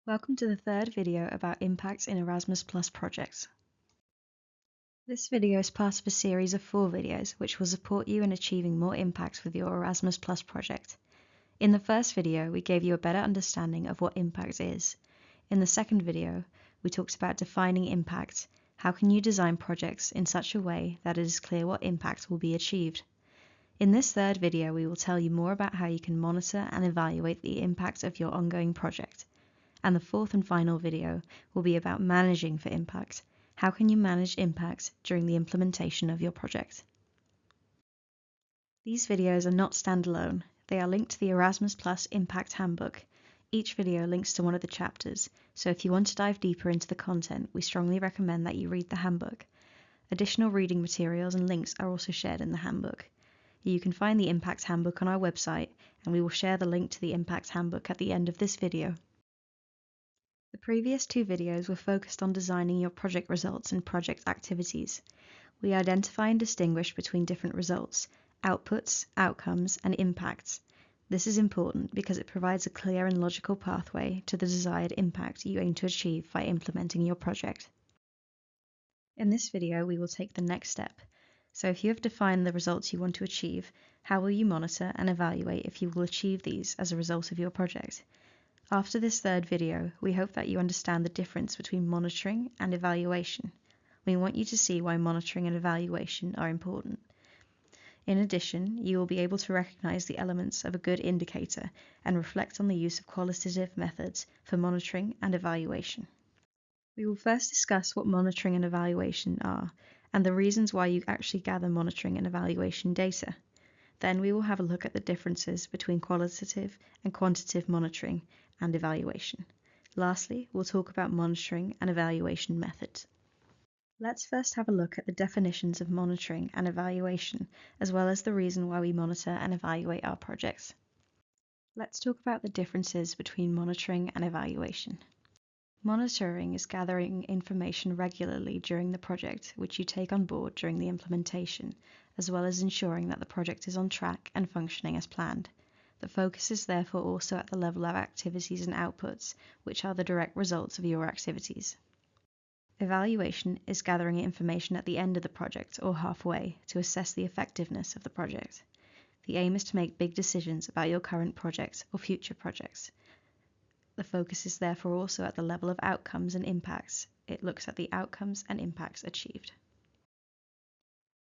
Welcome to the third video about impacts in Erasmus Plus projects. This video is part of a series of 4 videos which will support you in achieving more impacts with your Erasmus Plus project. In the first video, we gave you a better understanding of what impact is. In the second video, we talked about defining impact. How can you design projects in such a way that it is clear what impact will be achieved? In this third video, we will tell you more about how you can monitor and evaluate the impact of your ongoing project. And the fourth and final video will be about managing for impact. How can you manage impact during the implementation of your project? These videos are not standalone. They are linked to the Erasmus Plus Impact Handbook. Each video links to one of the chapters, so if you want to dive deeper into the content, we strongly recommend that you read the handbook. Additional reading materials and links are also shared in the handbook. You can find the Impact Handbook on our website, and we will share the link to the Impact Handbook at the end of this video. The previous 2 videos were focused on designing your project results and project activities. We identify and distinguish between different results, outputs, outcomes, and impacts. This is important because it provides a clear and logical pathway to the desired impact you aim to achieve by implementing your project. In this video, we will take the next step. So if you have defined the results you want to achieve, how will you monitor and evaluate if you will achieve these as a result of your project? After this third video, we hope that you understand the difference between monitoring and evaluation. We want you to see why monitoring and evaluation are important. In addition, you will be able to recognize the elements of a good indicator and reflect on the use of qualitative methods for monitoring and evaluation. We will first discuss what monitoring and evaluation are and the reasons why you actually gather monitoring and evaluation data. Then we will have a look at the differences between qualitative and quantitative monitoring and evaluation. Lastly, we'll talk about monitoring and evaluation methods. Let's first have a look at the definitions of monitoring and evaluation, as well as the reason why we monitor and evaluate our projects. Let's talk about the differences between monitoring and evaluation. Monitoring is gathering information regularly during the project, which you take on board during the implementation, as well as ensuring that the project is on track and functioning as planned. The focus is therefore also at the level of activities and outputs, which are the direct results of your activities. Evaluation is gathering information at the end of the project or halfway to assess the effectiveness of the project. The aim is to make big decisions about your current project or future projects. The focus is therefore also at the level of outcomes and impacts. It looks at the outcomes and impacts achieved.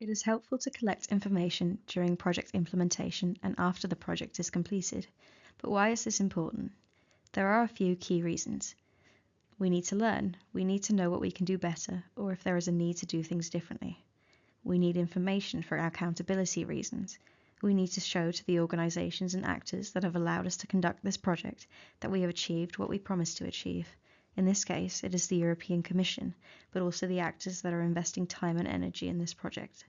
It is helpful to collect information during project implementation and after the project is completed. But why is this important? There are a few key reasons. We need to learn. We need to know what we can do better, or if there is a need to do things differently. We need information for accountability reasons. We need to show to the organizations and actors that have allowed us to conduct this project that we have achieved what we promised to achieve. In this case, it is the European Commission, but also the actors that are investing time and energy in this project.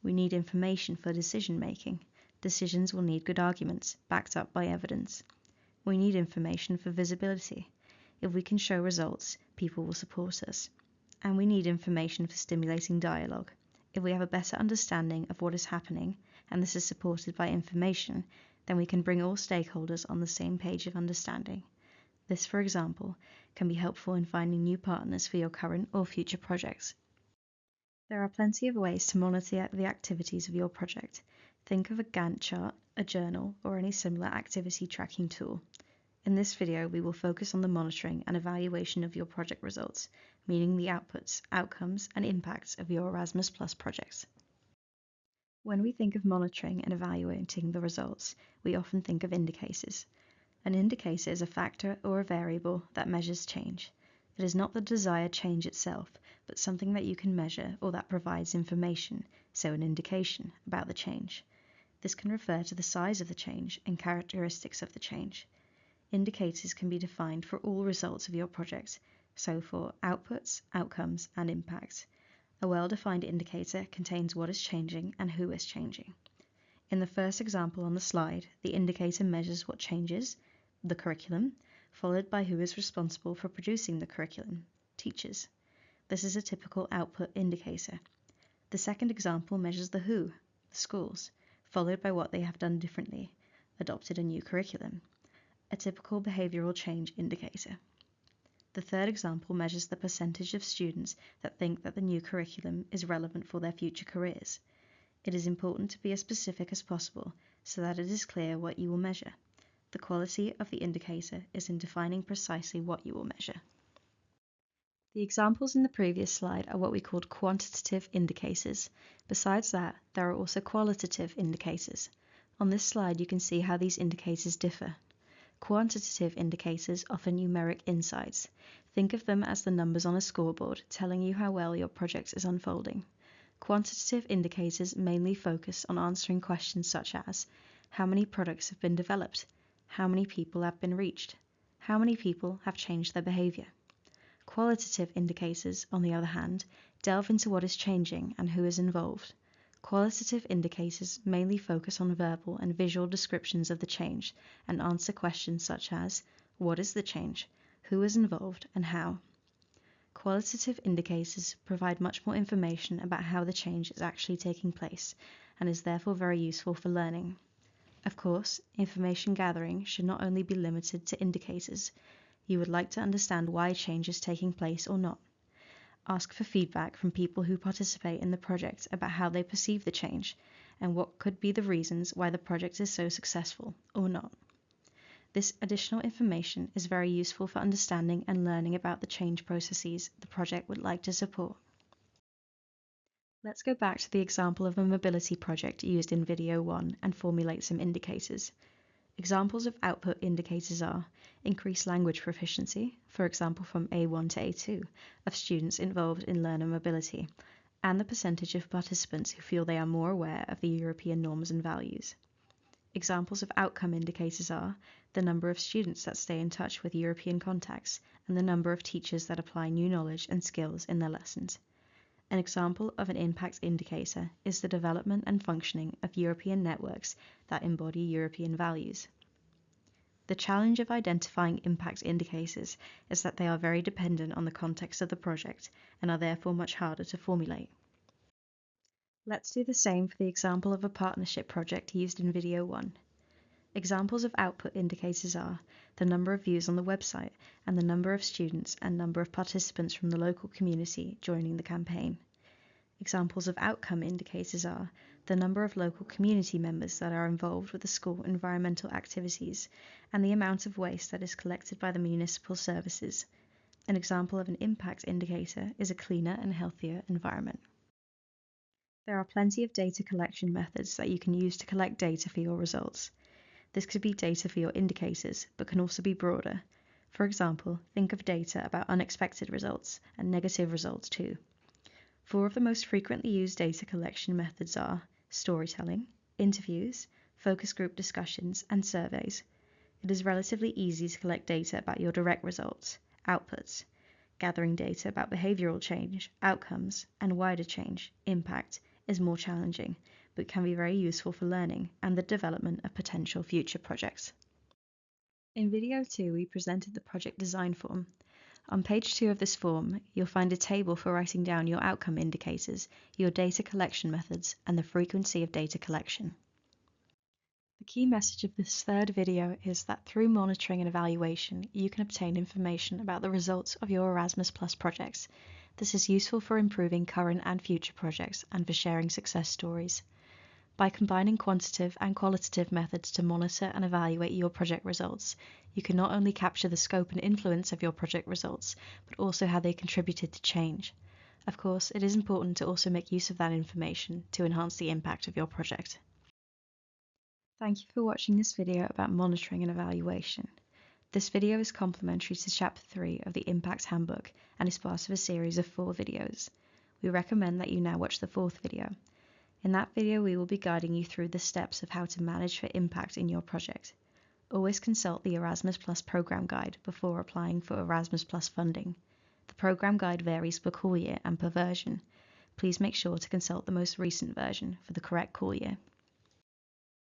We need information for decision making. Decisions will need good arguments, backed up by evidence. We need information for visibility. If we can show results, people will support us. And we need information for stimulating dialogue. If we have a better understanding of what is happening, and this is supported by information, then we can bring all stakeholders on the same page of understanding. This, for example, can be helpful in finding new partners for your current or future projects. There are plenty of ways to monitor the activities of your project. Think of a Gantt chart, a journal, or any similar activity tracking tool. In this video, we will focus on the monitoring and evaluation of your project results, meaning the outputs, outcomes, and impacts of your Erasmus Plus projects. When we think of monitoring and evaluating the results, we often think of indicators. An indicator is a factor or a variable that measures change. It is not the desired change itself, but something that you can measure or that provides information, so an indication, about the change. This can refer to the size of the change and characteristics of the change. Indicators can be defined for all results of your project, so for outputs, outcomes, and impacts. A well-defined indicator contains what is changing and who is changing. In the first example on the slide, the indicator measures what changes, the curriculum, followed by who is responsible for producing the curriculum, teachers. This is a typical output indicator. The second example measures the who, the schools, followed by what they have done differently, adopted a new curriculum, a typical behavioral change indicator. The third example measures the percentage of students that think that the new curriculum is relevant for their future careers. It is important to be as specific as possible so that it is clear what you will measure. The quality of the indicator is in defining precisely what you will measure. The examples in the previous slide are what we called quantitative indicators. Besides that, there are also qualitative indicators. On this slide, you can see how these indicators differ. Quantitative indicators offer numeric insights. Think of them as the numbers on a scoreboard telling you how well your project is unfolding. Quantitative indicators mainly focus on answering questions such as how many products have been developed, how many people have been reached, how many people have changed their behavior. Qualitative indicators, on the other hand, delve into what is changing and who is involved. Qualitative indicators mainly focus on verbal and visual descriptions of the change and answer questions such as what is the change, who is involved, and how. Qualitative indicators provide much more information about how the change is actually taking place and is therefore very useful for learning. Of course, information gathering should not only be limited to indicators. You would like to understand why change is taking place or not. Ask for feedback from people who participate in the project about how they perceive the change and what could be the reasons why the project is so successful or not. This additional information is very useful for understanding and learning about the change processes the project would like to support. Let's go back to the example of a mobility project used in video 1 and formulate some indicators. Examples of output indicators are increased language proficiency, for example from A1 to A2, of students involved in learner mobility, and the percentage of participants who feel they are more aware of the European norms and values. Examples of outcome indicators are the number of students that stay in touch with European contacts and the number of teachers that apply new knowledge and skills in their lessons. An example of an impact indicator is the development and functioning of European networks that embody European values. The challenge of identifying impact indicators is that they are very dependent on the context of the project and are therefore much harder to formulate. Let's do the same for the example of a partnership project used in video 1. Examples of output indicators are the number of views on the website and the number of students and number of participants from the local community joining the campaign. Examples of outcome indicators are the number of local community members that are involved with the school environmental activities and the amount of waste that is collected by the municipal services. An example of an impact indicator is a cleaner and healthier environment. There are plenty of data collection methods that you can use to collect data for your results. This could be data for your indicators, but can also be broader. For example, think of data about unexpected results and negative results too. 4 of the most frequently used data collection methods are storytelling, interviews, focus group discussions, and surveys. It is relatively easy to collect data about your direct results, outputs. Gathering data about behavioral change, outcomes, and wider change, impact, is more challenging, but can be very useful for learning and the development of potential future projects. In video 2, we presented the project design form. On page 2 of this form, you'll find a table for writing down your outcome indicators, your data collection methods, and the frequency of data collection. The key message of this third video is that through monitoring and evaluation, you can obtain information about the results of your Erasmus Plus projects. This is useful for improving current and future projects and for sharing success stories. By combining quantitative and qualitative methods to monitor and evaluate your project results, you can not only capture the scope and influence of your project results, but also how they contributed to change. Of course, it is important to also make use of that information to enhance the impact of your project. Thank you for watching this video about monitoring and evaluation. This video is complementary to Chapter 3 of the Impact Handbook and is part of a series of 4 videos. We recommend that you now watch the 4th video. In that video, we will be guiding you through the steps of how to manage for impact in your project. Always consult the Erasmus Plus Programme Guide before applying for Erasmus Plus funding. The Programme Guide varies per call year and per version. Please make sure to consult the most recent version for the correct call year.